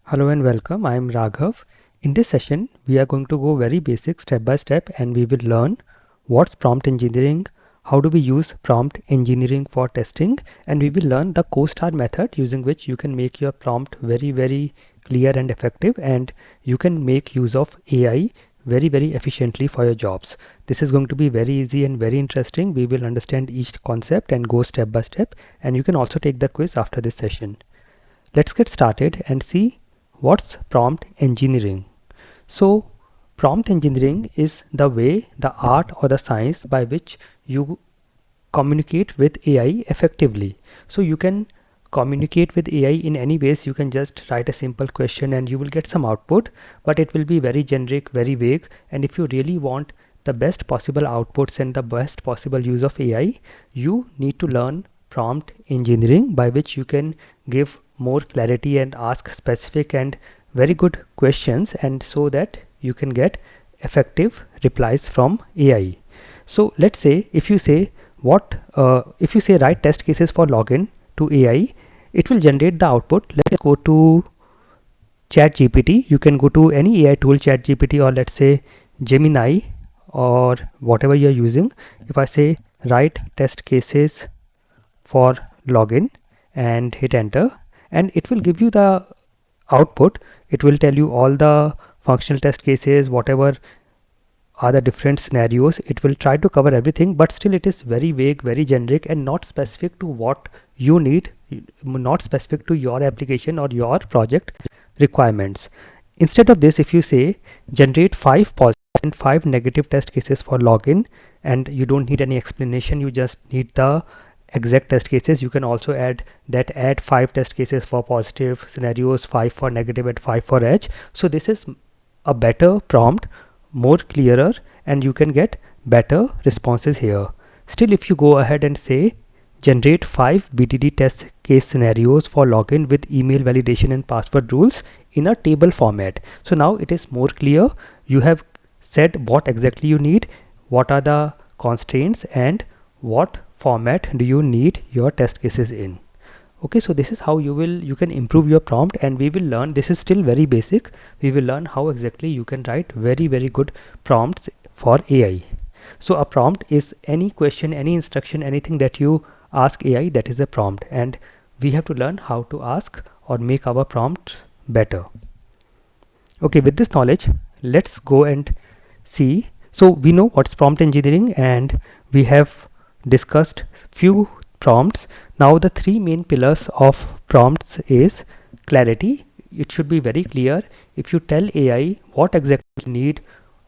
Hello and welcome. I am Raghav. In this session, we are going to go very basic step by step and we will learn what's prompt engineering, how do we use prompt engineering for testing, and we will learn the co-star method using which you can make your prompt very clear and effective, and you can make use of AI very efficiently for your jobs. This is going to be very easy and very interesting. We will understand each concept and go step by step, and you can also take the quiz after this session. Let's get started and see what's prompt engineering. So, prompt engineering is the way, the art, or the science by which you communicate with AI effectively. So, you can communicate with AI in any ways. You can just write a simple question and you will get some output, but it will be very generic, very vague. And if you really want the best possible outputs and the best possible use of AI, you need to learn prompt engineering, by which you can give more clarity and ask specific and very good questions, and so that you can get effective replies from AI. So let's say if you say if you say write test cases for login to AI, it will generate the output. Let's go to ChatGPT. You can go to any AI tool, ChatGPT, or let's say Gemini, or whatever you are using. If I say write test cases for login and hit enter, and it will give you the output. It will tell you all the functional test cases, whatever are the different scenarios. It will try to cover everything, but still it is very vague, very generic, and not specific to what you need, not specific to your application or your project requirements. Instead of this, if you say generate 5 positive and 5 negative test cases for login, and you don't need any explanation, you just need the exact test cases. You can also add 5 test cases for positive scenarios, 5 for negative, and 5 for edge. So this is a better prompt, more clearer, and you can get better responses here. Still, if you go ahead and say generate 5 BTD test case scenarios for login with email validation and password rules in a table format, so now it is more clear. You have said what exactly you need, what are the constraints, and what format do you need your test cases in. Okay, so this is how you can improve your prompt, and we will learn, this is still very basic, we will learn how exactly you can write very good prompts for AI. So a prompt is any question, any instruction, anything that you ask AI, that is a prompt, and we have to learn how to ask or make our prompts better. Okay, with this knowledge, let's go and see. So we know what's prompt engineering, and we have discussed few prompts. Now the three main pillars of prompts is clarity. It should be very clear. If you tell AI what exactly you need,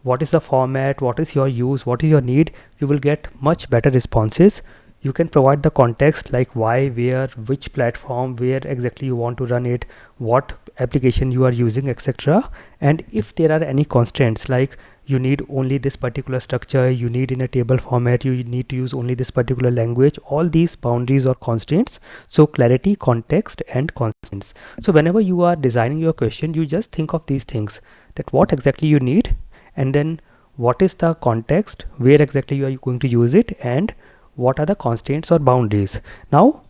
what is the format, what is your use, what is your need, you will get much better responses. You can provide the context, like why, where, which platform, where exactly you want to run it, what application you are using, etc. And if there are any constraints, like you need only this particular structure, you need in a table format, you need to use only this particular language, all these boundaries or constraints. So clarity, context, and constraints. So whenever you are designing your question, you just think of these things, that what exactly you need, and then what is the context, where exactly you are going to use it, and what are the constraints or boundaries. Now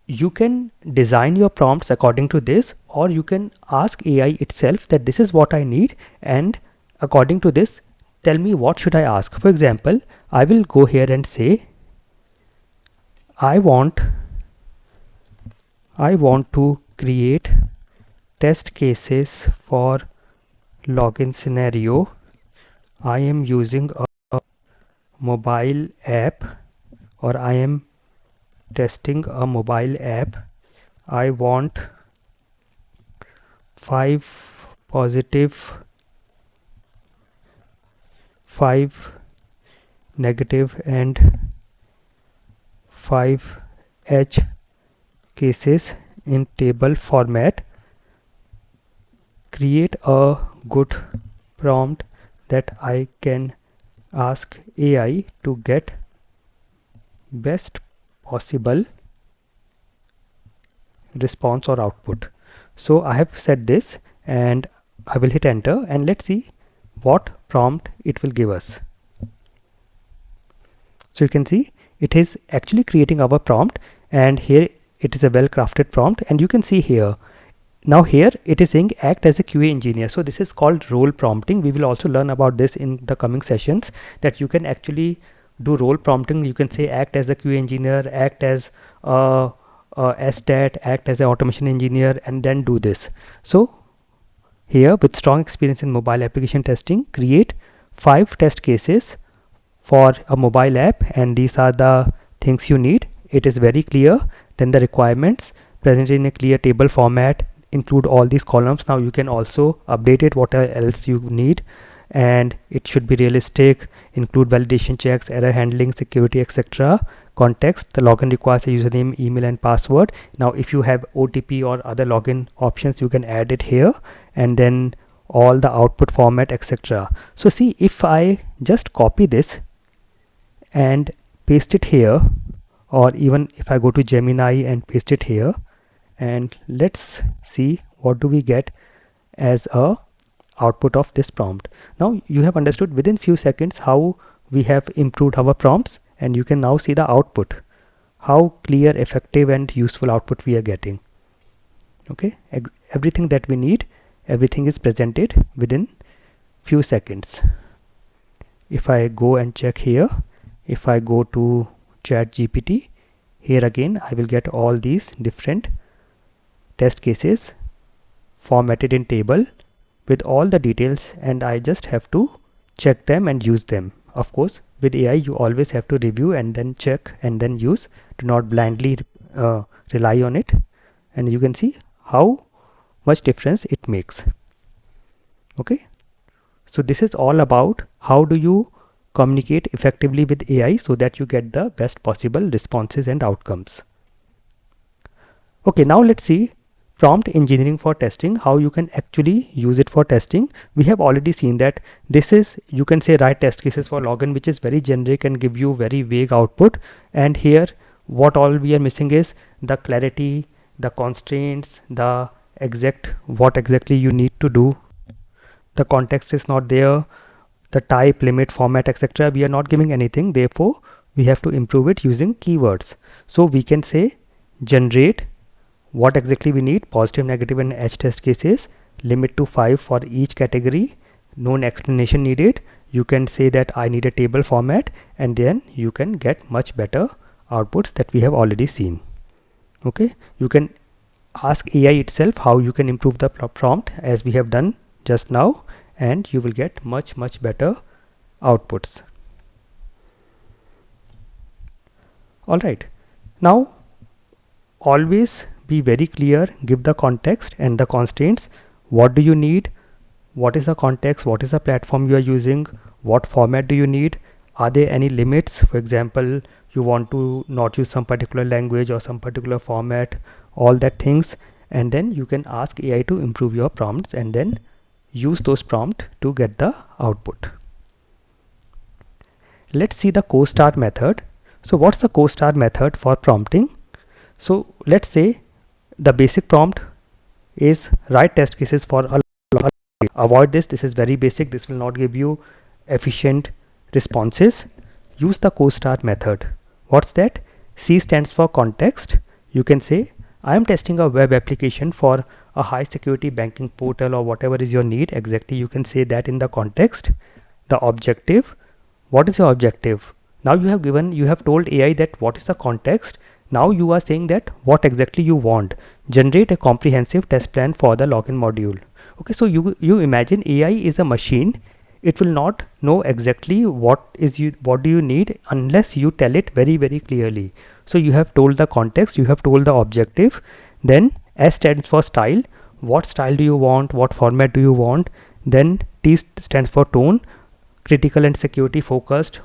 you can design your prompts according to this, or you can ask AI itself that this is what I need, and according to this tell me what should I ask. For example, I will go here and say I want to create test cases for login scenario. I am using a mobile app, or I am testing a mobile app. I want 5 positive, 5 negative, and 5 edge cases in table format. Create a good prompt that I can ask AI to get best possible response or output. So I have said this, and I will hit enter, and let's see what prompt it will give us. So you can see it is actually creating our prompt, and here it is a well crafted prompt, and you can see here Now here it is saying act as a QA engineer. So this is called role prompting. We will also learn about this in the coming sessions, that you can actually do role prompting. You can say act as a QA engineer, act as a STAT, act as an automation engineer, and then do this. So here, with strong experience in mobile application testing, create 5 test cases for a mobile app, and these are the things you need. It is very clear. Then the requirements presented in a clear table format, include all these columns. Now you can also update it what else you need, and it should be realistic, include validation checks, error handling, security, etc. Context: the login requires a username, email, and password. Now if you have OTP or other login options, you can add it here, and then all the output format, etc. So see, if I just copy this and paste it here, or even if I go to Gemini and paste it here, and let's see what do we get as a output of this prompt. Now you have understood within few seconds how we have improved our prompts, and you can now see the output, how clear, effective, and useful output we are getting. Okay, everything that we need, everything is presented within few seconds. If I go and check here, if I go to ChatGPT, here again I will get all these different test cases formatted in table with all the details, and I just have to check them and use them. Of course, with AI you always have to review and then check and then use. Do not blindly rely on it, and you can see how much difference it makes. Okay, so this is all about how do you communicate effectively with AI so that you get the best possible responses and outcomes. Okay, now let's see prompt engineering for testing, how you can actually use it for testing. We have already seen that this is, you can say, write test cases for login, which is very generic and give you very vague output. And here what all we are missing is the clarity, the constraints, the exact what exactly you need to do. The context is not there, the type, limit, format, etc. We are not giving anything, therefore we have to improve it using keywords. So we can say generate what exactly we need, positive, negative, and edge test cases, limit to 5 for each category, no explanation needed. You can say that I need a table format, and then you can get much better outputs that we have already seen. Okay, you can ask AI itself how you can improve the prompt as we have done just now, and you will get much better outputs. All right, now always be very clear, give the context and the constraints. What do you need? What is the context? What is the platform you are using? What format do you need? Are there any limits? For example, you want to not use some particular language or some particular format, all that things, and then you can ask AI to improve your prompts and then use those prompts to get the output. Let's see the co-star method. So what's the co-star method for prompting? So let's say the basic prompt is write test cases for a avoid this. This is very basic. This will not give you efficient responses. Use the co-star method. What's that? C stands for context. You can say I am testing a web application for a high security banking portal, or whatever is your need exactly. You can say that in the context. The objective. What is your objective? Now you have told AI that what is the context. Now you are saying that what exactly you want. Generate a comprehensive test plan for the login module. Okay, so you imagine AI is a machine. It will not know exactly what do you need unless you tell it very clearly. So you have told the context, you have told the objective. Then S stands for style. What style do you want? What format do you want? Then T stands for tone. Critical and security focused.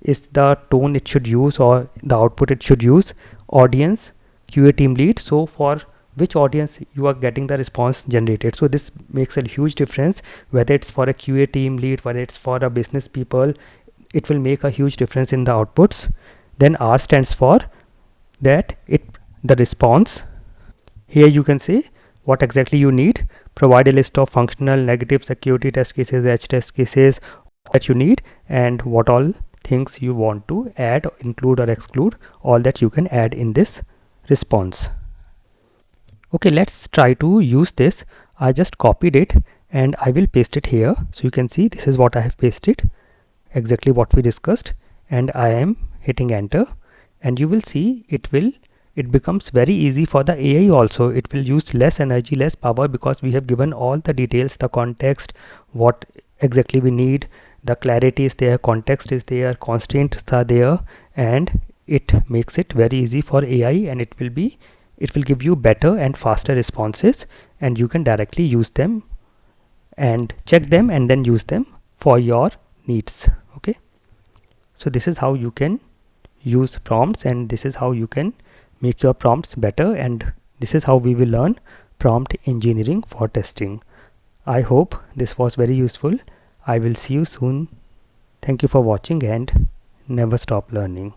Is the tone it should use or the output it should use. Audience, QA team lead. So for which audience you are getting the response generated. So this makes a huge difference, whether it's for a QA team lead, whether it's for a business people, it will make a huge difference in the outputs. Then R stands for that the response. Here you can say what exactly you need. Provide a list of functional, negative, security test cases, edge test cases that you need, and what all things you want to add, include or exclude. All that you can add in this response. Okay, let's try to use this. I just copied it and I will paste it here. So you can see this is what I have pasted, exactly what we discussed, and I am hitting enter, and you will see it becomes very easy for the AI also. It will use less energy, less power, because we have given all the details, the context, what exactly we need, the clarity is there, context is there, constraints are there, and it makes it very easy for AI, and it will give you better and faster responses, and you can directly use them and check them and then use them for your needs. Okay, so this is how you can use prompts, and this is how you can make your prompts better, and this is how we will learn prompt engineering for testing. I hope this was very useful. I will see you soon. Thank you for watching, and never stop learning.